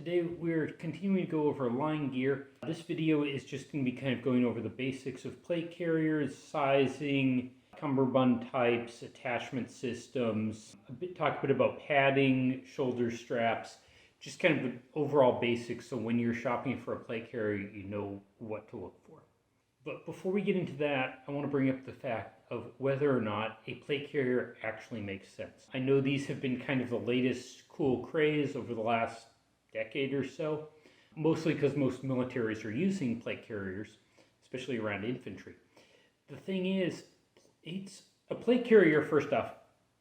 Today we're continuing to go over line gear. This video is just going to be kind of going over the basics of plate carriers, sizing, cummerbund types, attachment systems, talk a bit about padding, shoulder straps, just kind of the overall basics so when you're shopping for a plate carrier you know what to look for. But before we get into that, I want to bring up the fact of whether or not a plate carrier actually makes sense. I know these have been kind of the latest cool craze over the last decade or so, mostly because most militaries are using plate carriers, especially around infantry. The thing is, a plate carrier, first off,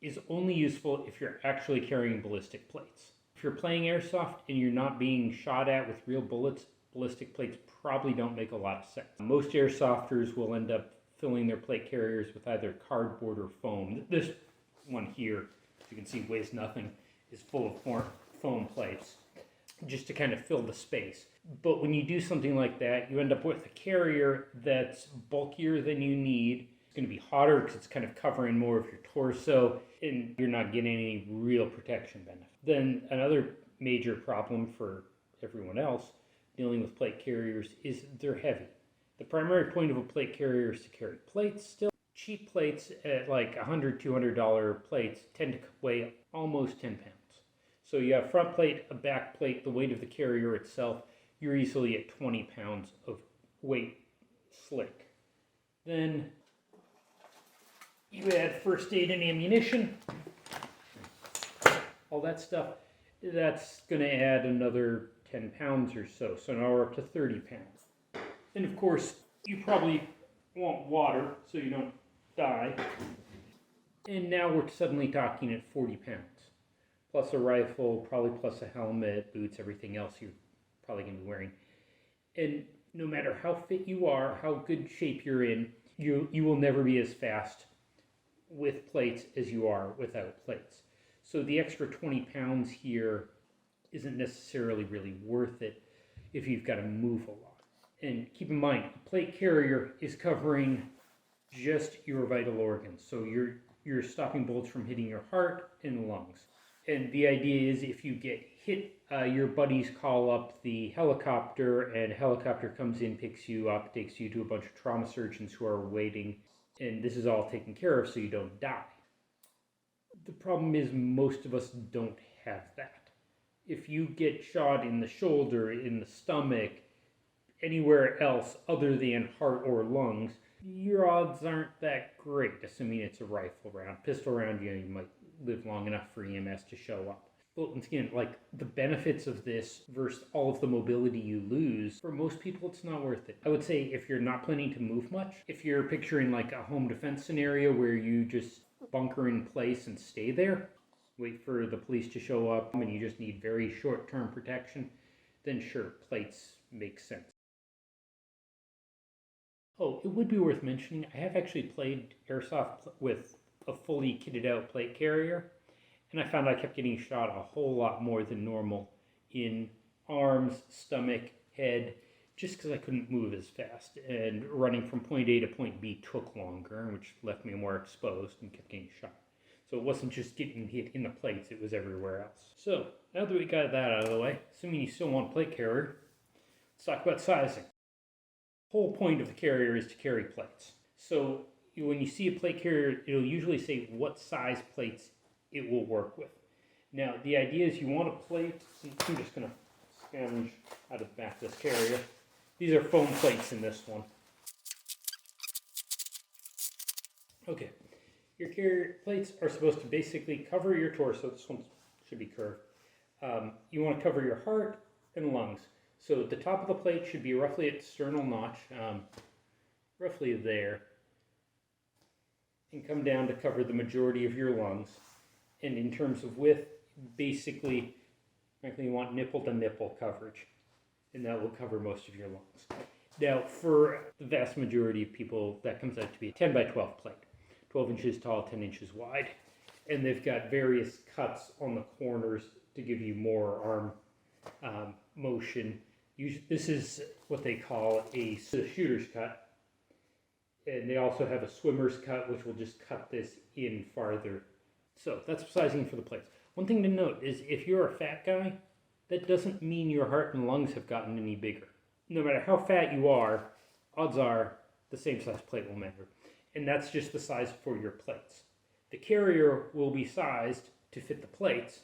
is only useful if you're actually carrying ballistic plates. If you're playing airsoft and you're not being shot at with real bullets, ballistic plates probably don't make a lot of sense. Most airsofters will end up filling their plate carriers with either cardboard or foam. This one here, as you can see, weighs nothing, is full of foam plates, just to kind of fill the space. But when you do something like that, you end up with a carrier that's bulkier than you need. It's going to be hotter because it's kind of covering more of your torso, and you're not getting any real protection benefit. Then another major problem for everyone else dealing with plate carriers is they're heavy. The primary point of a plate carrier is to carry plates still. Cheap plates at like $100, $200 plates tend to weigh almost 10 pounds. So you have front plate, a back plate, the weight of the carrier itself, you're easily at 20 pounds of weight slick. Then you add first aid and ammunition, all that stuff, that's going to add another 10 pounds or so. So now we're up to 30 pounds. And of course, you probably want water so you don't die. And now we're suddenly talking at 40 pounds. Plus a rifle, probably plus a helmet, boots, everything else you're probably going to be wearing. And no matter how fit you are, how good shape you're in, you will never be as fast with plates as you are without plates. So the extra 20 pounds here isn't necessarily really worth it if you've got to move a lot. And keep in mind, a plate carrier is covering just your vital organs. So you're stopping bullets from hitting your heart and lungs. And the idea is if you get hit, your buddies call up the helicopter, and a helicopter comes in, picks you up, takes you to a bunch of trauma surgeons who are waiting, and this is all taken care of so you don't die. The problem is most of us don't have that. If you get shot in the shoulder, in the stomach, anywhere else other than heart or lungs, your odds aren't that great, assuming it's a rifle round. Pistol round, you might live long enough for EMS to show up. But once again, like the benefits of this versus all of the mobility you lose, for most people it's not worth it. I would say if you're not planning to move much, if you're picturing like a home defense scenario where you just bunker in place and stay there, wait for the police to show up, and you just need very short-term protection, then sure, plates make sense. Oh, it would be worth mentioning, I have actually played airsoft with a fully kitted out plate carrier, and I found I kept getting shot a whole lot more than normal in arms, stomach, head, just because I couldn't move as fast, and running from point A to point B took longer, which left me more exposed and kept getting shot. So it wasn't just getting hit in the plates, it was everywhere else. So, now that we got that out of the way, assuming you still want a plate carrier, let's talk about sizing. The whole point of the carrier is to carry plates. So, when you see a plate carrier, it'll usually say what size plates it will work with. Now, the idea is you want a plate, I'm just going to scavenge out of the back of this carrier. These are foam plates in this one. Okay. Your carrier plates are supposed to basically cover your torso. This one should be curved. You want to cover your heart and lungs. So the top of the plate should be roughly at sternal notch, roughly there, and come down to cover the majority of your lungs. And in terms of width, basically, frankly, you want nipple to nipple coverage, and that will cover most of your lungs. Now, for the vast majority of people, that comes out to be a 10 by 12 plate. 12 inches tall, 10 inches wide, and they've got various cuts on the corners to give you more arm motion. This is what they call a shooter's cut, and they also have a swimmer's cut, which will just cut this in farther. So that's sizing for the plates. One thing to note is if you're a fat guy, that doesn't mean your heart and lungs have gotten any bigger. No matter how fat you are, odds are the same size plate will matter. And that's just the size for your plates. The carrier will be sized to fit the plates,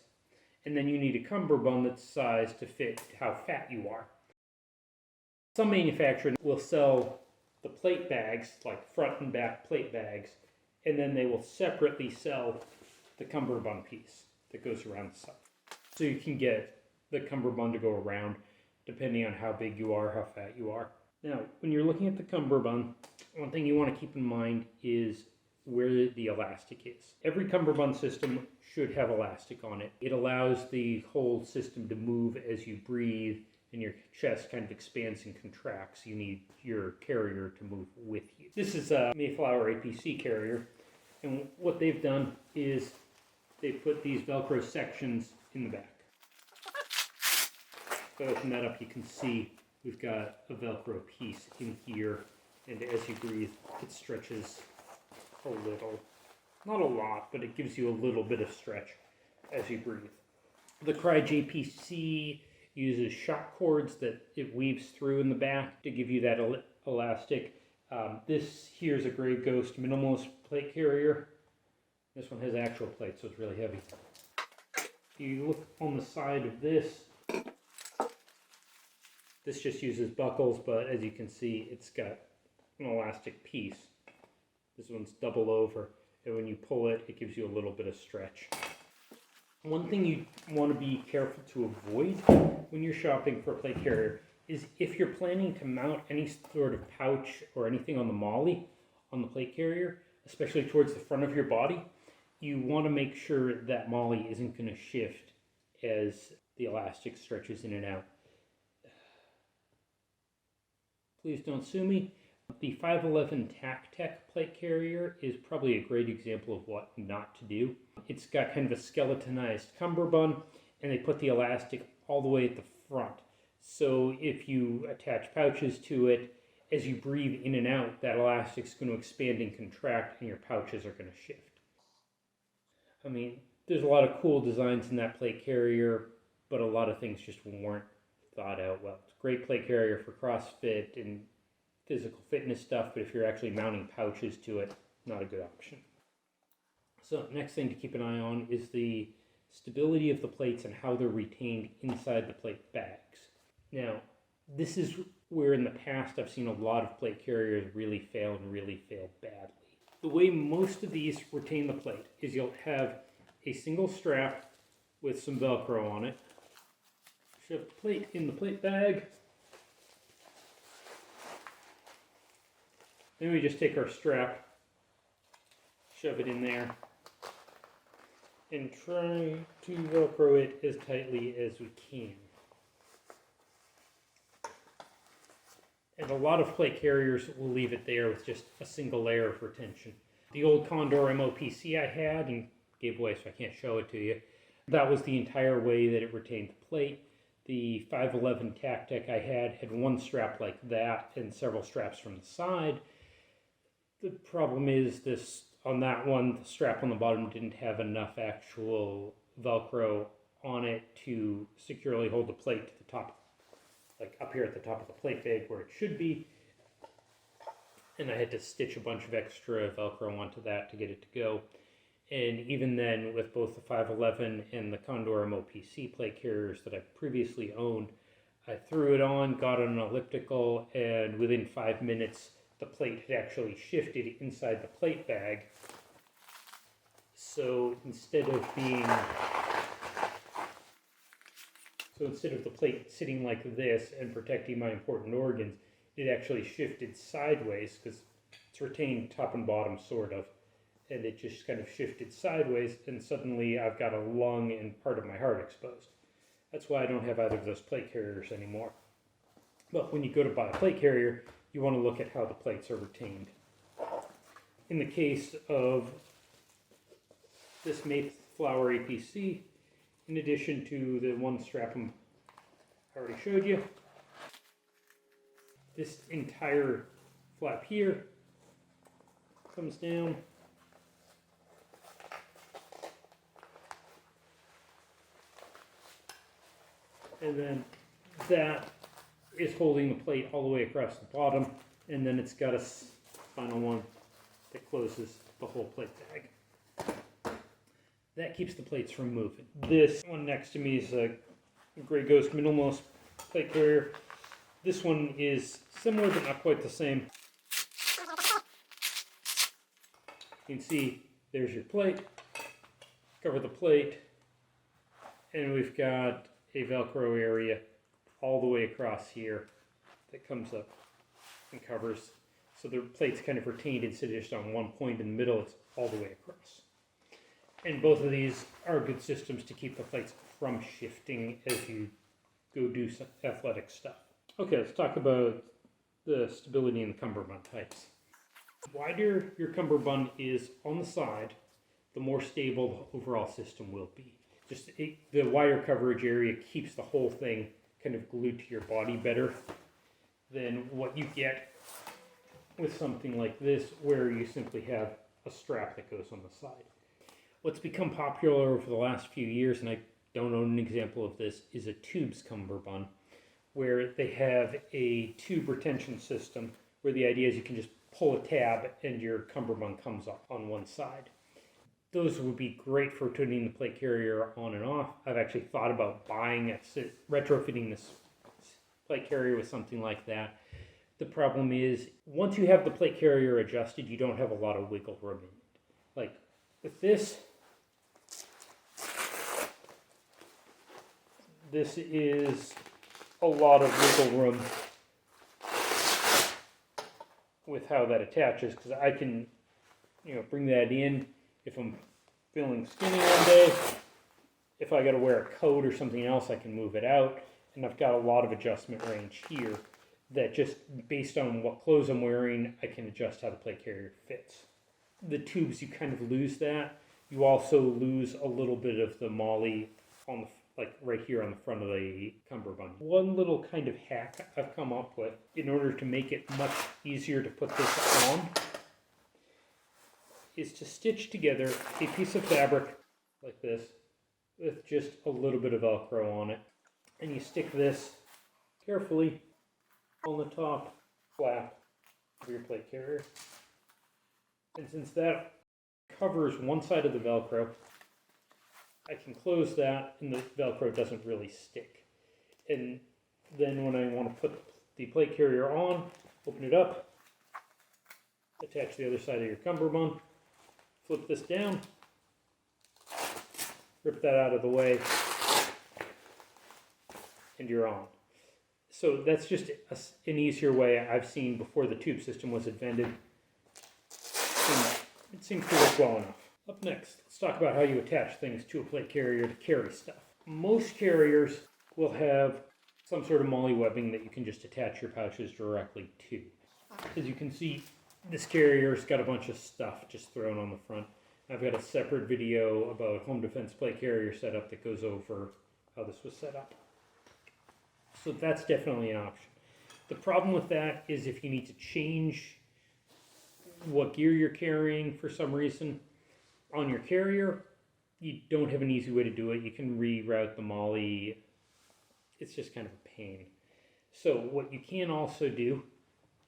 and then you need a cummerbund that's sized to fit how fat you are. Some manufacturers will sell the plate bags, like front and back plate bags, and then they will separately sell the cummerbund piece that goes around the side. So you can get the cummerbund to go around depending on how big you are, how fat you are. Now, when you're looking at the cummerbund, one thing you want to keep in mind is where the elastic is. Every cummerbund system should have elastic on it. It allows the whole system to move as you breathe, and your chest kind of expands and contracts. You need your carrier to move with you. This is a Mayflow APC carrier, and what they've done is they've put these velcro sections in the back. If I open that up, you can see we've got a velcro piece in here, and as you breathe, it stretches a little. Not a lot, but it gives you a little bit of stretch as you breathe. The CryJPC uses shock cords that it weaves through in the back to give you that elastic. This here is a Grey Ghost minimalist plate carrier. This one has actual plates, so it's really heavy. If you look on the side of this, this just uses buckles, but as you can see, it's got an elastic piece. This one's double over, and when you pull it, it gives you a little bit of stretch. One thing you want to be careful to avoid when you're shopping for a plate carrier is if you're planning to mount any sort of pouch or anything on the MOLLE on the plate carrier, especially towards the front of your body, you want to make sure that MOLLE isn't going to shift as the elastic stretches in and out. Please don't sue me. The 511 TacTec plate carrier is probably a great example of what not to do. It's got kind of a skeletonized cummerbund, and they put the elastic all the way at the front. So if you attach pouches to it, as you breathe in and out, that elastic's going to expand and contract, and your pouches are going to shift. I mean, there's a lot of cool designs in that plate carrier, but a lot of things just weren't thought out well. It's a great plate carrier for CrossFit and physical fitness stuff, but if you're actually mounting pouches to it, not a good option. So next thing to keep an eye on is the stability of the plates and how they're retained inside the plate bags. Now, this is where in the past I've seen a lot of plate carriers really fail and really fail badly. The way most of these retain the plate is you'll have a single strap with some Velcro on it. Shove the plate in the plate bag. Then we just take our strap, shove it in there, and try to Velcro it as tightly as we can. And a lot of plate carriers will leave it there with just a single layer of retention. The old Condor MOPC I had and gave away, so I can't show it to you, that was the entire way that it retained the plate. The 511 TacTec I had one strap like that and several straps from the side. The problem is this, on that one, the strap on the bottom didn't have enough actual Velcro on it to securely hold the plate to the top, like up here at the top of the plate bag where it should be. And I had to stitch a bunch of extra Velcro onto that to get it to go. And even then, with both the 511 and the Condor MOPC plate carriers that I previously owned, I threw it on, got on an elliptical, and within 5 minutes, the plate had actually shifted inside the plate bag. So instead of the plate sitting like this and protecting my important organs, it actually shifted sideways because it's retained top and bottom sort of. And it just kind of shifted sideways, and suddenly I've got a lung and part of my heart exposed. That's why I don't have either of those plate carriers anymore. But when you go to buy a plate carrier, you want to look at how the plates are retained. In the case of this Mayflow APC, in addition to the one strap I already showed you, this entire flap here comes down. and then that is holding the plate all the way across the bottom, and then it's got a final one that closes the whole plate bag. That keeps the plates from moving. This one next to me is a Grey Ghost minimalist plate carrier. This one is similar but not quite the same. You can see there's your plate, cover the plate, and we've got a Velcro area all the way across here that comes up and covers. So the plate's kind of retained instead of just on one point in the middle, it's all the way across. And both of these are good systems to keep the plates from shifting as you go do some athletic stuff. Okay, let's talk about the stability in the cummerbund types. The wider your cummerbund is on the side, the more stable the overall system will be. The wider coverage area keeps the whole thing kind of glued to your body better than what you get with something like this, where you simply have a strap that goes on the side. What's become popular over the last few years, and I don't own an example of this, is a tubes cummerbund, where they have a tube retention system where the idea is you can just pull a tab and your cummerbund comes up on one side. Those would be great for turning the plate carrier on and off. I've actually thought about retrofitting this plate carrier with something like that. The problem is, once you have the plate carrier adjusted, you don't have a lot of wiggle room in it. Like with this is a lot of wiggle room with how that attaches, because I can, bring that in if I'm feeling skinny one day. If I got to wear a coat or something else, I can move it out, and I've got a lot of adjustment range here that just based on what clothes I'm wearing, I can adjust how the plate carrier fits. The tubes, you kind of lose that. You also lose a little bit of the MOLLE on right here on the front of the cummerbund. One little kind of hack I've come up with in order to make it much easier to put this on is to stitch together a piece of fabric like this with just a little bit of Velcro on it. And you stick this carefully on the top flap of your plate carrier. And since that covers one side of the Velcro, I can close that and the Velcro doesn't really stick. And then when I want to put the plate carrier on, open it up, attach the other side of your cummerbund, flip this down, rip that out of the way, and you're on. So that's just an easier way I've seen before the tube system was invented. And it seems to work well enough. Up next, let's talk about how you attach things to a plate carrier to carry stuff. Most carriers will have some sort of MOLLE webbing that you can just attach your pouches directly to. As you can see, this carrier's got a bunch of stuff just thrown on the front. I've got a separate video about home defense plate carrier setup that goes over how this was set up. So that's definitely an option. The problem with that is if you need to change what gear you're carrying for some reason on your carrier, you don't have an easy way to do it. You can reroute the MOLLE. It's just kind of a pain. So what you can also do,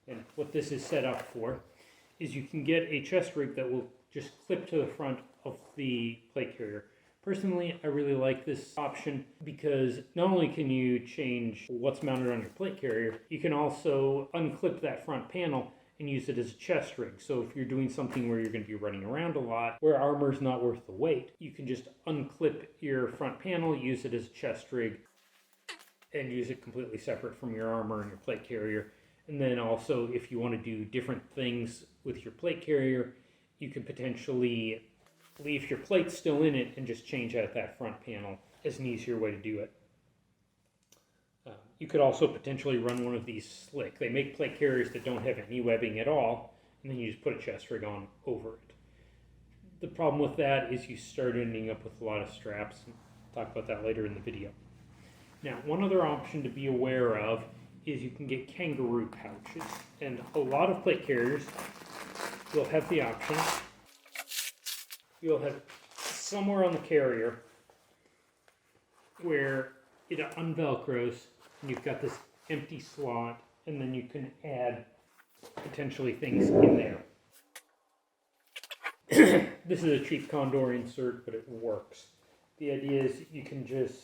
and what this is set up for, is you can get a chest rig that will just clip to the front of the plate carrier. Personally, I really like this option because not only can you change what's mounted on your plate carrier, you can also unclip that front panel and use it as a chest rig. So if you're doing something where you're going to be running around a lot, where armor is not worth the weight, you can just unclip your front panel, use it as a chest rig, and use it completely separate from your armor and your plate carrier. And then also, if you want to do different things with your plate carrier, you could potentially leave your plate still in it and just change out that front panel as an easier way to do it. You could also potentially run one of these slick. They make plate carriers that don't have any webbing at all, and then you just put a chest rig on over it. The problem with that is you start ending up with a lot of straps. I'll talk about that later in the video. Now, one other option to be aware of is you can get Kangaroo pouches, and a lot of plate carriers will have the option. You'll have somewhere on the carrier where it unvelcros, and you've got this empty slot, and then you can add potentially things in there. This is a cheap Condor insert, but it works. The idea is you can just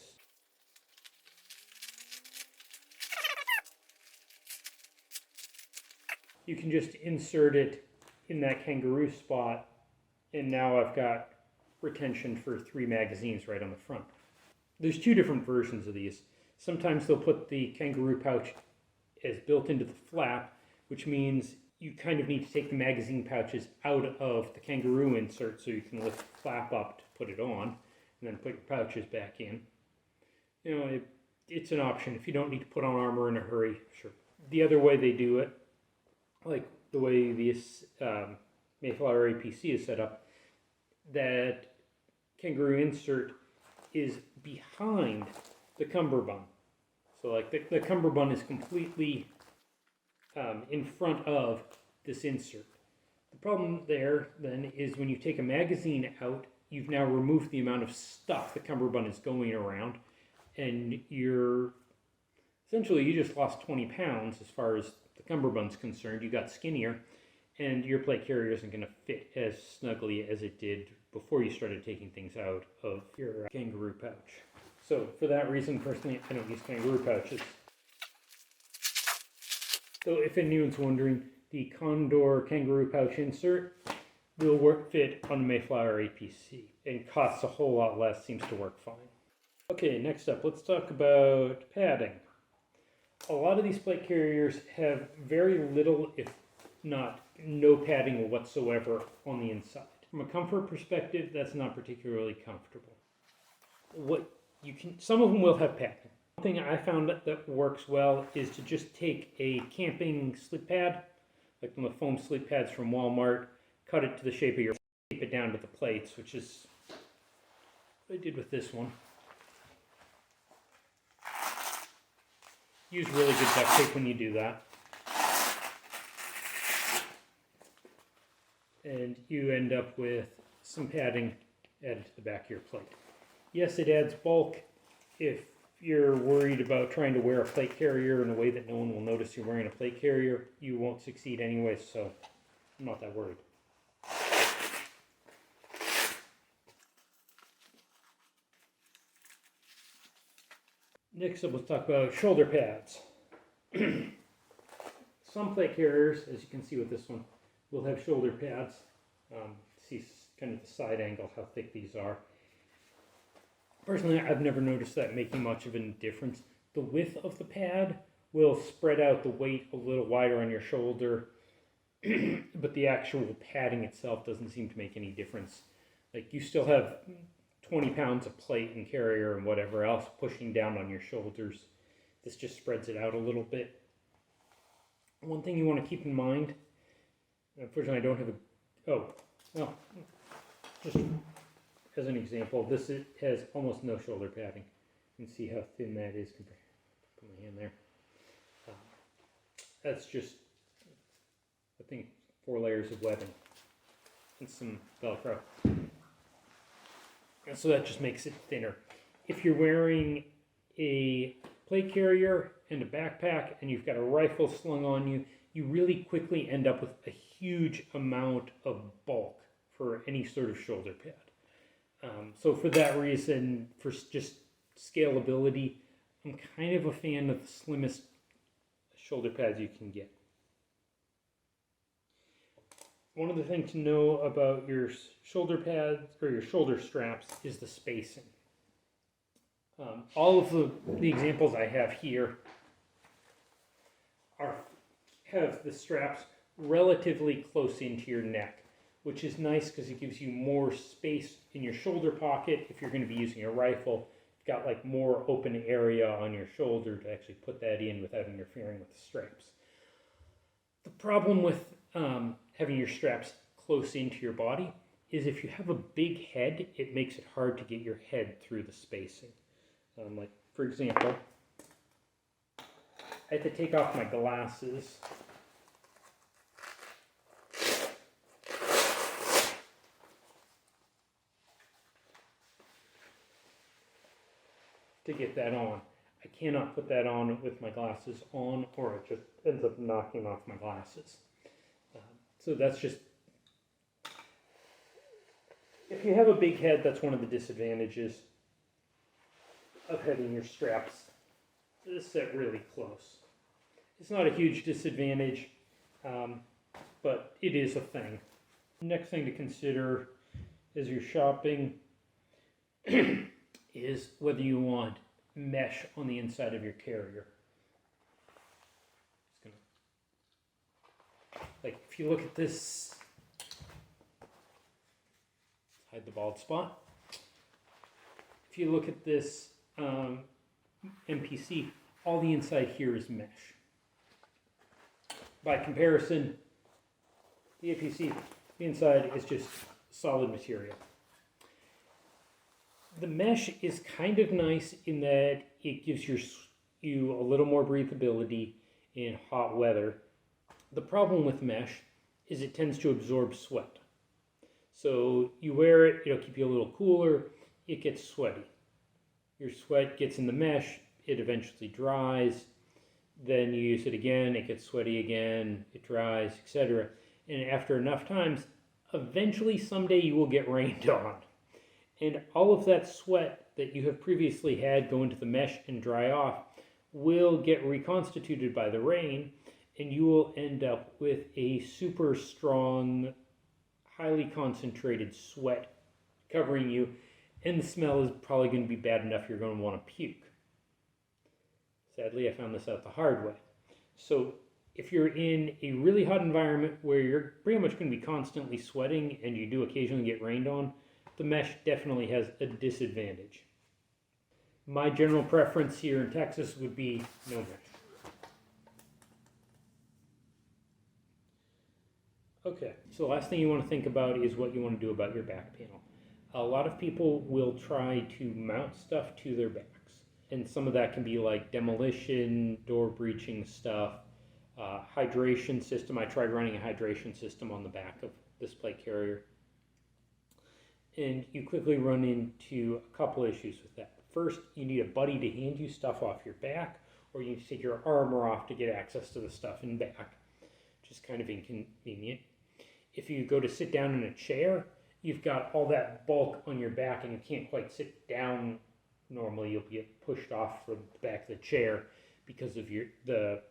insert it in that Kangaroo spot, and now I've got retention for 3 magazines right on the front. There's 2 different versions of these. Sometimes they'll put the Kangaroo pouch as built into the flap, which means you kind of need to take the magazine pouches out of the Kangaroo insert so you can lift the flap up to put it on, and then put your pouches back in. You know, it's an option. If you don't need to put on armor in a hurry, sure. The other way they do it, like the way this Mayflow APC is set up, that Kangaroo insert is behind the cummerbund. So like the cummerbund is completely in front of this insert. The problem there then is when you take a magazine out, you've now removed the amount of stuff the cummerbund is going around, and you just lost 20 pounds as far as the cummerbund's concerned. You got skinnier, and your plate carrier isn't going to fit as snugly as it did before you started taking things out of your Kangaroo pouch. So for that reason, personally, I don't use Kangaroo pouches. So if anyone's wondering, the Condor Kangaroo pouch insert will fit on the Mayflow APC and costs a whole lot less, seems to work fine. Okay, next up, let's talk about padding. A lot of these plate carriers have very little, if not no padding whatsoever on the inside. From a comfort perspective, that's not particularly comfortable. Some of them will have padding. One thing I found that works well is to just take a camping sleep pad, like the foam sleep pads from Walmart, cut it to the shape of your, tape it down to the plates, which is what I did with this one. Use really good duct tape when you do that. And you end up with some padding added to the back of your plate. Yes, it adds bulk. If you're worried about trying to wear a plate carrier in a way that no one will notice you're wearing a plate carrier, you won't succeed anyway, so I'm not that worried. Next up, let's talk about shoulder pads. Some plate carriers, as you can see with this one, will have shoulder pads. See kind of the side angle, how thick these are. Personally, I've never noticed that making much of a difference. The width of the pad will spread out the weight a little wider on your shoulder, but the actual padding itself doesn't seem to make any difference. Like, you still have 20 pounds of plate and carrier and whatever else pushing down on your shoulders. This just spreads it out a little bit. One thing you want to keep in mind, unfortunately I don't have just as an example, this has almost no shoulder padding. You can see how thin that is compared. Put my hand there. That's just, I think, 4 layers of webbing and some velcro. And so that just makes it thinner. If you're wearing a plate carrier and a backpack and you've got a rifle slung on you, you really quickly end up with a huge amount of bulk for any sort of shoulder pad. So for that reason, for just scalability, I'm kind of a fan of the slimmest shoulder pads you can get. One other thing to know about your shoulder pads or your shoulder straps is the spacing. All of the examples I have here have the straps relatively close into your neck, which is nice because it gives you more space in your shoulder pocket. If you're going to be using a rifle, you've got like more open area on your shoulder to actually put that in without interfering with the straps. The problem with having your straps close into your body is if you have a big head, it makes it hard to get your head through the spacing. Like, for example, I had to take off my glasses to get that on. I cannot put that on with my glasses on, or it just ends up knocking off my glasses. So that's just, if you have a big head, that's one of the disadvantages of having your straps set really close. It's not a huge disadvantage, but it is a thing. Next thing to consider as you're shopping is whether you want mesh on the inside of your carrier. Like if you look at this, hide the bald spot. If you look at this MPC, all the inside here is mesh. By comparison, the APC, the inside is just solid material. The mesh is kind of nice in that it gives you a little more breathability in hot weather. The problem with mesh is it tends to absorb sweat. So you wear it, it'll keep you a little cooler, it gets sweaty. Your sweat gets in the mesh, it eventually dries, then you use it again, it gets sweaty again, it dries, etc. And after enough times, eventually someday you will get rained on. And all of that sweat that you have previously had go into the mesh and dry off will get reconstituted by the rain, and you will end up with a super strong, highly concentrated sweat covering you, and the smell is probably going to be bad enough you're going to want to puke. Sadly, I found this out the hard way. So if you're in a really hot environment where you're pretty much going to be constantly sweating and you do occasionally get rained on, the mesh definitely has a disadvantage. My general preference here in Texas would be no mesh. Okay, so the last thing you want to think about is what you want to do about your back panel. A lot of people will try to mount stuff to their backs. And some of that can be like demolition, door breaching stuff, hydration system. I tried running a hydration system on the back of this plate carrier. And you quickly run into a couple issues with that. First, you need a buddy to hand you stuff off your back, or you need to take your armor off to get access to the stuff in back, which is kind of inconvenient. If you go to sit down in a chair, you've got all that bulk on your back and you can't quite sit down normally. You'll get pushed off from the back of the chair because of the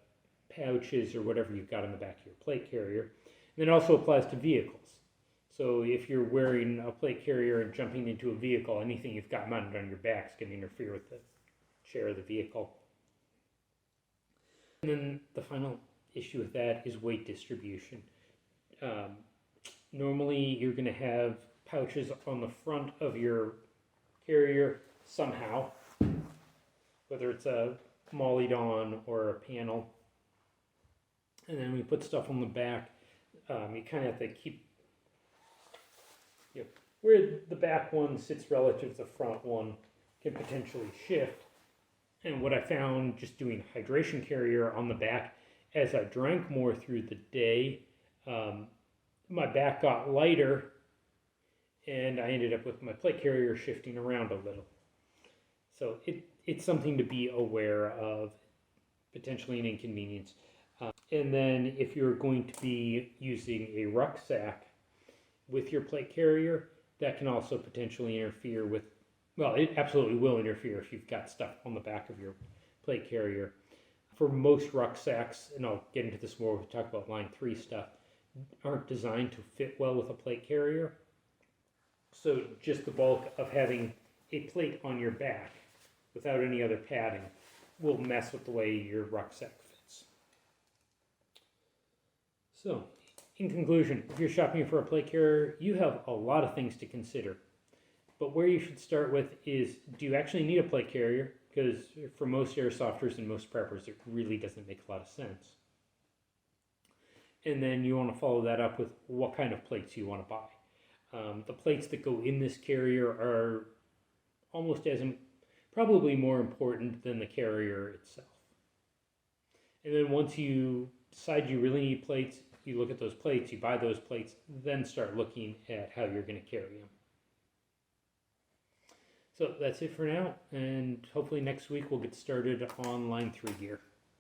pouches or whatever you've got in the back of your plate carrier. And it also applies to vehicles. So if you're wearing a plate carrier and jumping into a vehicle, anything you've got mounted on your back is going to interfere with the chair of the vehicle. And then the final issue with that is weight distribution. Normally you're going to have pouches on the front of your carrier somehow, whether it's a MOLLE on or a panel. And then we put stuff on the back. You kind of have to keep where the back one sits relative to the front one can potentially shift. And what I found just doing hydration carrier on the back, as I drank more through the day, my back got lighter and I ended up with my plate carrier shifting around a little. So it's something to be aware of, potentially an inconvenience. And then if you're going to be using a rucksack with your plate carrier, that can also potentially interfere with, well, it absolutely will interfere if you've got stuff on the back of your plate carrier. For most rucksacks, and I'll get into this more when we talk about line 3 stuff, aren't designed to fit well with a plate carrier. So just the bulk of having a plate on your back without any other padding will mess with the way your rucksack fits. So, in conclusion, if you're shopping for a plate carrier, you have a lot of things to consider. But where you should start with is, do you actually need a plate carrier? Because for most airsofters and most preppers, it really doesn't make a lot of sense. And then you want to follow that up with what kind of plates you want to buy. The plates that go in this carrier are almost as probably more important than the carrier itself. And then once you decide you really need plates, you look at those plates, you buy those plates, then start looking at how you're going to carry them. So that's it for now, and hopefully next week we'll get started on line 3 gear.